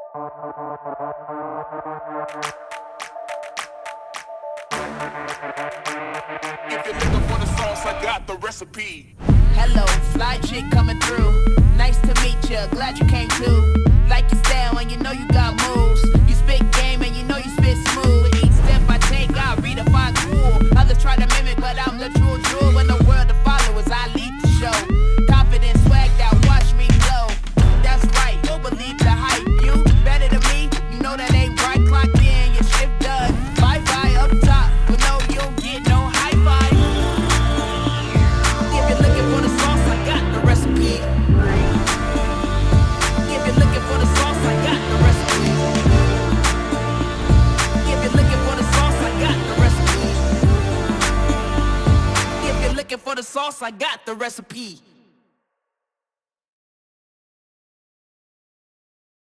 If you're looking for the sauce, I got the recipe. Hello, fly chick coming through. Nice to meet ya, glad you came too. Like your style and you know you got moves. You spit game and you know you spit smooth. With each step I take, I redefine cool. Others try to mimic, but I'm the true jewel. When the world of followers, I lead the show. Confident, swagged out, watch me glow. That's right, you'll believe the hype. You better than me, you know that ain't right. Clocked in, your shift done. Bye-bye up top, but no, you don't get no high five. If you're looking for the sauce, I got the recipe. If you're looking for the sauce, I got the recipe. If you're looking for the sauce, I got the recipe. If you're looking for the sauce, I got the recipe.